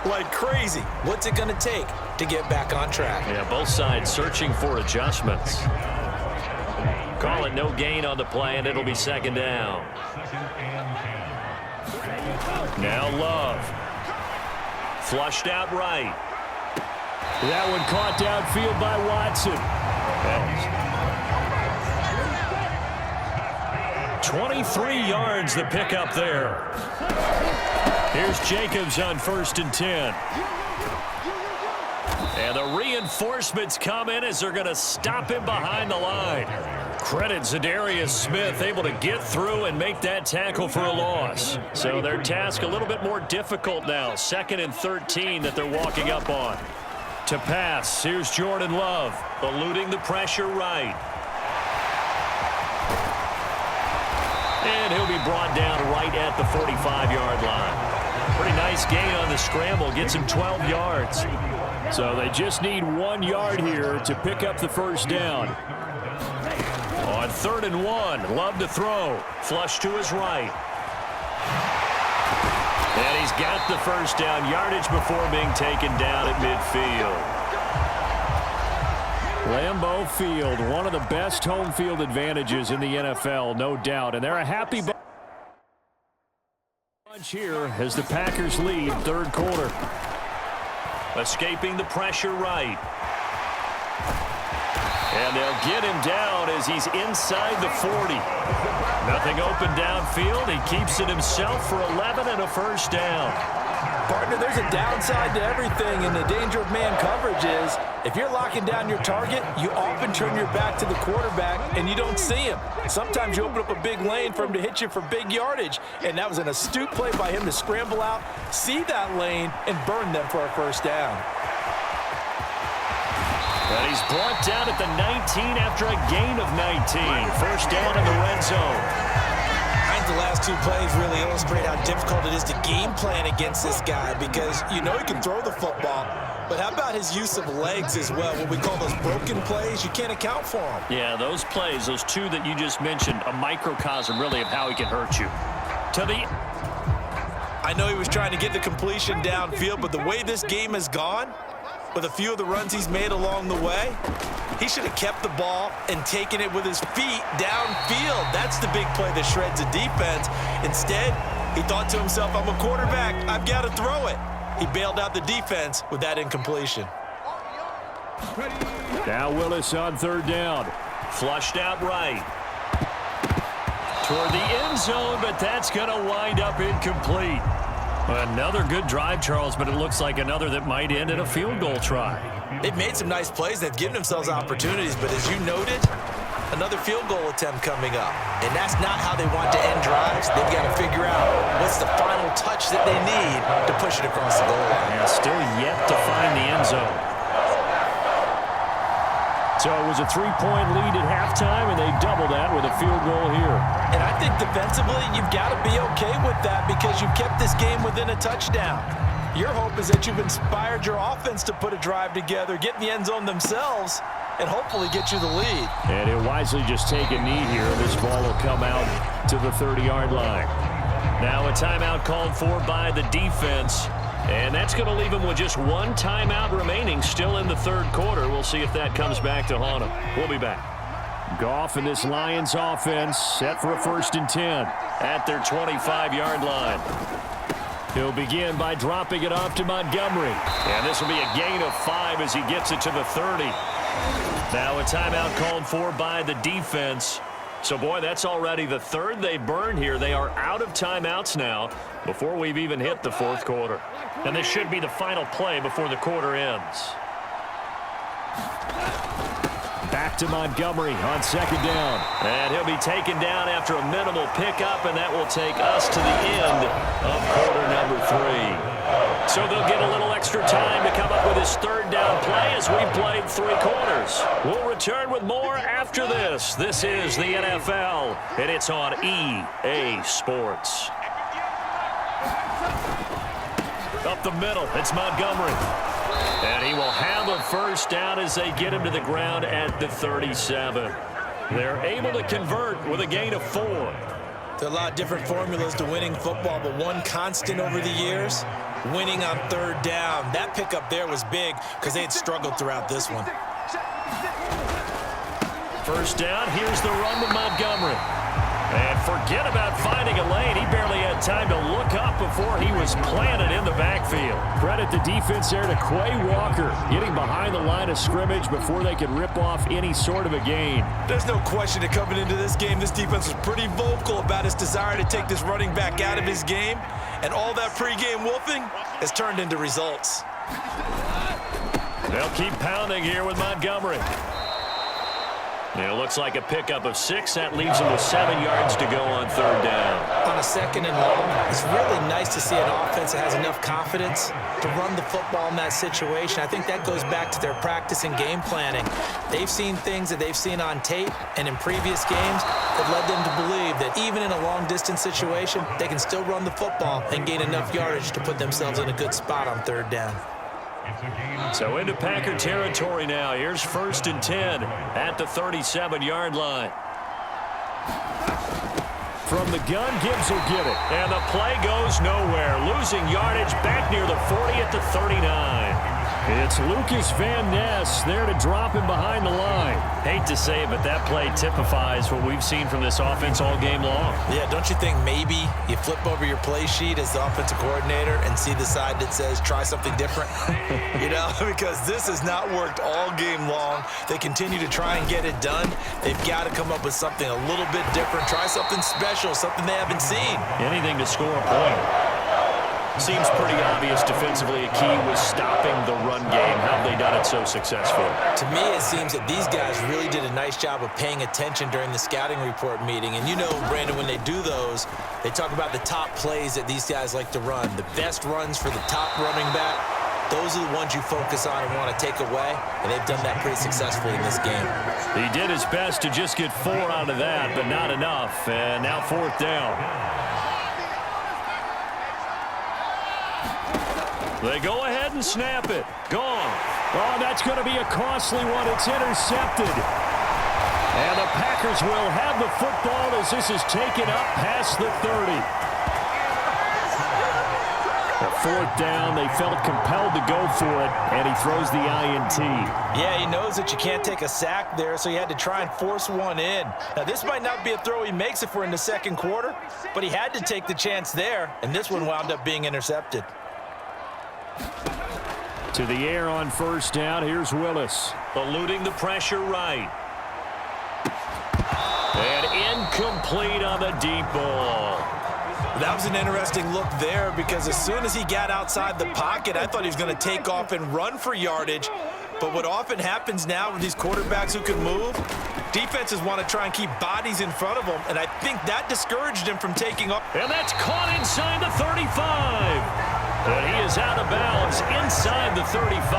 like crazy. What's it going to take to get back on track? Yeah, both sides searching for adjustments. Call it no gain on the play, and it'll be second down. Now Love. Flushed out right. That one caught downfield by Watson. 23 yards the pickup there. Here's Jacobs on 1st and 10. And the reinforcements come in as they're going to stop him behind the line. Credit Zadarius Smith, able to get through and make that tackle for a loss. So their task a little bit more difficult now. 2nd and 13 that they're walking up on. To pass, here's Jordan Love, eluding the pressure right. And he'll be brought down right at the 45-yard line. Pretty nice gain on the scramble, gets him 12 yards. So they just need 1 yard here to pick up the first down. On 3rd and 1, Love to throw. Flush to his right. And he's got the first down, yardage before being taken down at midfield. Lambeau Field, one of the best home field advantages in the NFL, no doubt. And they're a happy bunch here as the Packers lead 3rd quarter. Escaping the pressure right. And they'll get him down as he's inside the 40. Nothing open downfield. He keeps it himself for 11 and a first down. Partner, there's a downside to everything, and the danger of man coverage is if you're locking down your target, you often turn your back to the quarterback and you don't see him. Sometimes you open up a big lane for him to hit you for big yardage, and that was an astute play by him to scramble out, see that lane, and burn them for a first down. And he's brought down at the 19 after a gain of 19. First down in the red zone. I think the last 2 plays really illustrate how difficult it is to game plan against this guy because you know he can throw the football, but how about his use of legs as well? What we call those broken plays, you can't account for them. Yeah, those plays, those 2 that you just mentioned, a microcosm really of how he can hurt you. I know he was trying to get the completion downfield, but the way this game has gone, with a few of the runs he's made along the way, he should have kept the ball and taken it with his feet downfield. That's the big play that shreds a defense. Instead, he thought to himself, I'm a quarterback, I've got to throw it. He bailed out the defense with that incompletion. Now Willis on 3rd down. Flushed out right. Toward the end zone, but that's going to wind up incomplete. Another good drive, Charles, but it looks like another that might end in a field goal try. They've made some nice plays. They've given themselves opportunities, but as you noted, another field goal attempt coming up. And that's not how they want to end drives. They've got to figure out what's the final touch that they need to push it across the goal line. Yeah, still yet to find the end zone. So it was a 3-point lead at halftime, and they double that with a field goal here. And I think defensively, you've got to be okay with that because you've kept this game within a touchdown. Your hope is that you've inspired your offense to put a drive together, get in the end zone themselves, and hopefully get you the lead. And he'll wisely just take a knee here. This ball will come out to the 30-yard line. Now a timeout called for by the defense. And that's going to leave him with just 1 timeout remaining still in the 3rd quarter. We'll see if that comes back to haunt him. We'll be back. Goff and this Lions offense set for a 1st and 10. At their 25-yard line. He'll begin by dropping it off to Montgomery. And this will be a gain of 5 as he gets it to the 30. Now a timeout called for by the defense. So, boy, that's already the 3rd they burned here. They are out of timeouts now before we've even hit the 4th quarter. And this should be the final play before the quarter ends. Back to Montgomery on 2nd down. And he'll be taken down after a minimal pickup, and that will take us to the end of quarter number 3. So they'll get a little extra time to come up with his 3rd down play as we've played 3 quarters. We'll return with more after this. This is the NFL, and it's on EA Sports. Up the middle, it's Montgomery. And he will have a first down as they get him to the ground at the 37. They're able to convert with a gain of 4. There are a lot of different formulas to winning football, but one constant over the years, winning on third down. That pickup there was big because they had struggled throughout this one. First down, here's the run with Montgomery. And forget about finding a lane. He barely had time to look up before he was planted in the backfield. Credit the defense there to Quay Walker, getting behind the line of scrimmage before they could rip off any sort of a gain. There's no question that coming into this game, this defense was pretty vocal about its desire to take this running back out of his game. And all that pregame wolfing has turned into results. They'll keep pounding here with Montgomery. It looks like a pickup of 6. That leaves him with 7 yards to go on third down. On a second and long, it's really nice to see an offense that has enough confidence to run the football in that situation. I think that goes back to their practice and game planning. They've seen things that they've seen on tape and in previous games that led them to believe that even in a long-distance situation, they can still run the football and gain enough yardage to put themselves in a good spot on third down. So into Packer territory now. Here's 1st and 10 at the 37-yard line. From the gun, Gibbs will get it. And the play goes nowhere. Losing yardage back near the 40 at the 39. It's Lucas Van Ness there to drop him behind the line. Hate to say it, but that play typifies what we've seen from this offense all game long. Yeah, don't you think maybe you flip over your play sheet as the offensive coordinator and see the side that says try something different? You know, because this has not worked all game long. They continue to try and get it done. They've got to come up with something a little bit different. Try something special, something they haven't seen. Anything to score a point. Seems pretty obvious defensively. A key was stopping the run game. How have they done it so successfully? To me, it seems that these guys really did a nice job of paying attention during the scouting report meeting. And you know, Brandon, when they do those, they talk about the top plays that these guys like to run. The best runs for the top running back, those are the ones you focus on and want to take away. And they've done that pretty successfully in this game. He did his best to just get 4 out of that, but not enough. And now 4th down. They go ahead and snap it. Gone. Oh, that's going to be a costly one. It's intercepted. And the Packers will have the football as this is taken up past the 30. The 4th down, they felt compelled to go for it, and he throws the INT. Yeah, he knows that you can't take a sack there, so he had to try and force one in. Now, this might not be a throw he makes if we're in the second quarter, but he had to take the chance there, and this one wound up being intercepted. To the air on 1st down. Here's Willis. Eluding the pressure right. And incomplete on the deep ball. That was an interesting look there because as soon as he got outside the pocket, I thought he was going to take off and run for yardage. But what often happens now with these quarterbacks who can move, defenses want to try and keep bodies in front of them, and I think that discouraged him from taking off. And that's caught inside the 35. And he is out of bounds inside the 35.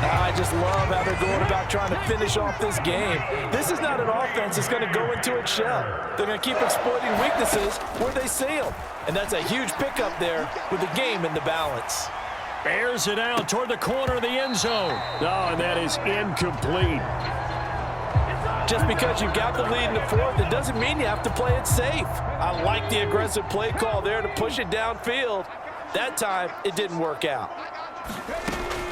I just love how they're going about trying to finish off this game. This is not an offense that's going to go into its shell. They're going to keep exploiting weaknesses where they see them. And that's a huge pickup there with the game in the balance. Airs it out toward the corner of the end zone. Oh, and that is incomplete. Just because you've got the lead in the 4th, it doesn't mean you have to play it safe. I like the aggressive play call there to push it downfield. That time, it didn't work out.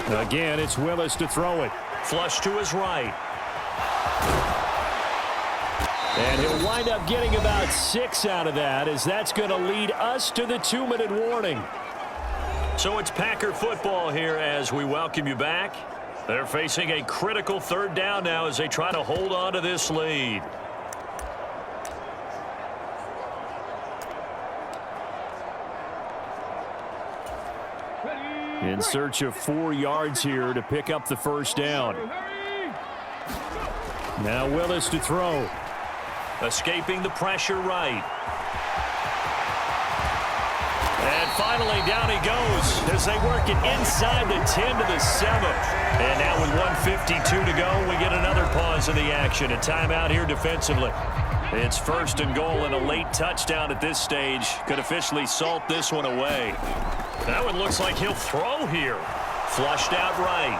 Again, it's Willis to throw it. Flush to his right. And he'll wind up getting about 6 out of that, as that's going to lead us to the 2-minute warning. So it's Packer football here as we welcome you back. They're facing a critical 3rd down now as they try to hold on to this lead. In search of 4 yards here to pick up the 1st down. Now Willis to throw. Escaping the pressure right. And finally down he goes as they work it inside the 10 to the 7. And now with 1:52 to go, we get another pause in the action. A timeout here defensively. It's 1st and goal and a late touchdown at this stage could officially salt this one away. That one looks like he'll throw here. Flushed out right.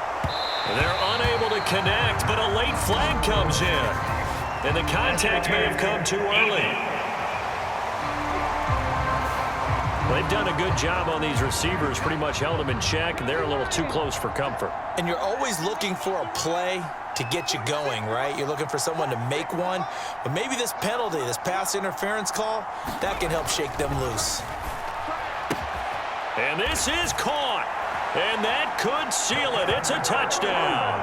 They're unable to connect, but a late flag comes in. And the contact may have come too early. They've done a good job on these receivers, pretty much held them in check, and they're a little too close for comfort. And you're always looking for a play to get you going, right? You're looking for someone to make one. But maybe this penalty, this pass interference call, that can help shake them loose. And this is caught. And that could seal it. It's a touchdown.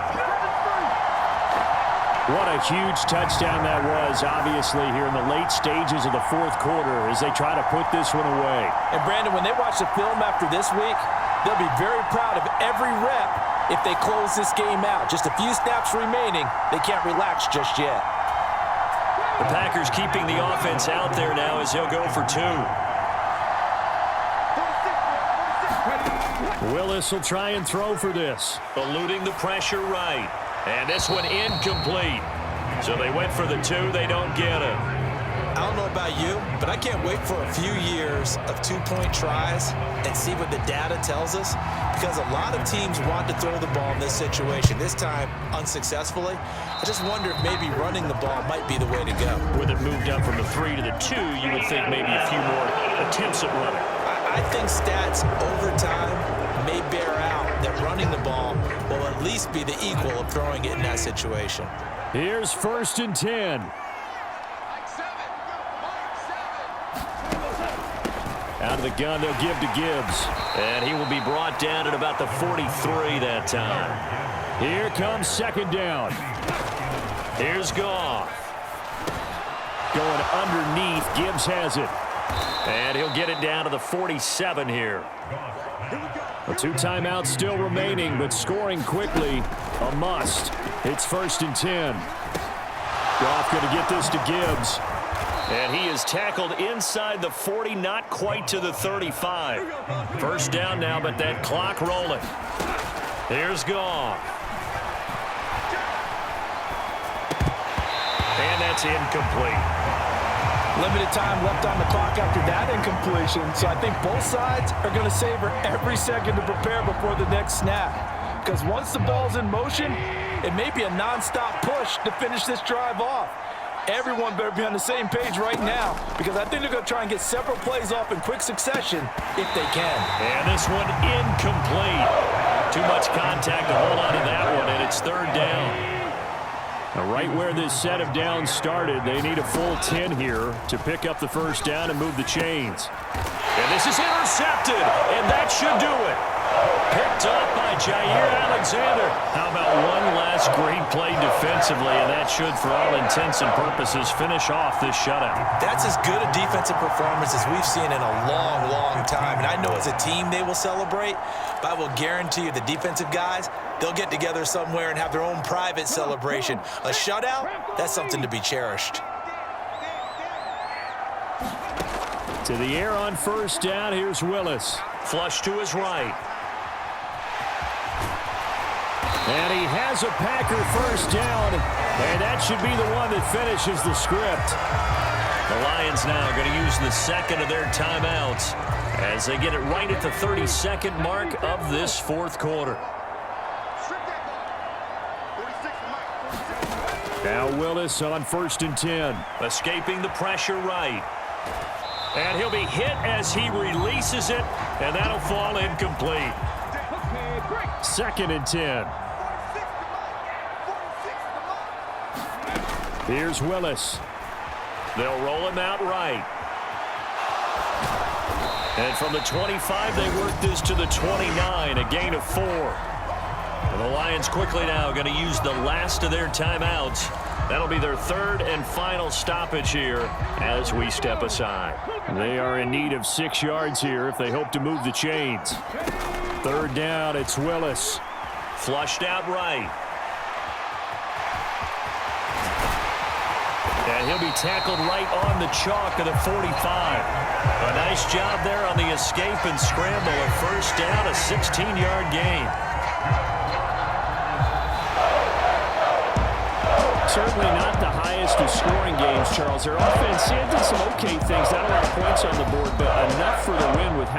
What a huge touchdown that was, obviously, here in the late stages of the fourth quarter as they try to put this one away. And, Brandon, when they watch the film after this week, they'll be very proud of every rep if they close this game out. Just a few snaps remaining. They can't relax just yet. The Packers keeping the offense out there now as he'll go for 2. Willis will try and throw for this. Eluding the pressure right. And this one incomplete. So they went for the 2. They don't get it. I don't know about you, but I can't wait for a few years of two-point tries and see what the data tells us, because a lot of teams want to throw the ball in this situation, this time unsuccessfully. I just wonder if maybe running the ball might be the way to go. With it moved up from the 3 to the 2, you would think maybe a few more attempts at running. I think stats over time may bear out that running the ball will at least be the equal of throwing it in that situation. Here's 1st and 10. Out of the gun, they'll give to Gibbs. And he will be brought down at about the 43 that time. Here comes 2nd down. Here's Goff. Going underneath, Gibbs has it. And he'll get it down to the 47 here. 2 timeouts still remaining, but scoring quickly, a must. It's 1st and 10. Goff going to get this to Gibbs. And he is tackled inside the 40, not quite to the 35. 1st down now, but that clock rolling. Here's Goff. And that's incomplete. Limited time left on the clock after that incompletion, so I think both sides are going to savor every second to prepare before the next snap. Because once the ball's in motion, it may be a nonstop push to finish this drive off. Everyone better be on the same page right now, because I think they're going to try and get several plays off in quick succession if they can. And this one incomplete. Too much contact to hold on to that one, and it's 3rd down. Right where this set of downs started, they need a full 10 here to pick up the 1st down and move the chains. And this is intercepted, and that should do it. Picked up by Jair Alexander. How about one last great play defensively, and that should, for all intents and purposes, finish off this shutout. That's as good a defensive performance as we've seen in a long, long time. And I know as a team they will celebrate, but I will guarantee you the defensive guys, they'll get together somewhere and have their own private celebration. A shutout, that's something to be cherished. To the air on 1st down, here's Willis. Flush to his right. And he has a Packer 1st down, and that should be the one that finishes the script. The Lions now going to use the 2nd of their timeouts as they get it right at the 32nd mark of this 4th quarter. Now Willis on 1st and 10. Escaping the pressure right. And he'll be hit as he releases it, and that'll fall incomplete. 2nd and 10. Here's Willis. They'll roll him out right. And from the 25, they work this to the 29, a gain of 4. And the Lions quickly now going to use the last of their timeouts. That'll be their 3rd and final stoppage here as we step aside. They are in need of 6 yards here if they hope to move the chains. 3rd down, it's Willis. Flushed out right. And he'll be tackled right on the chalk of the 45. A nice job there on the escape and scramble. A 1st down, a 16-yard gain. Certainly not the highest of scoring games, Charles. Their offense did some okay things. Not a lot of points on the board, but enough for the win with how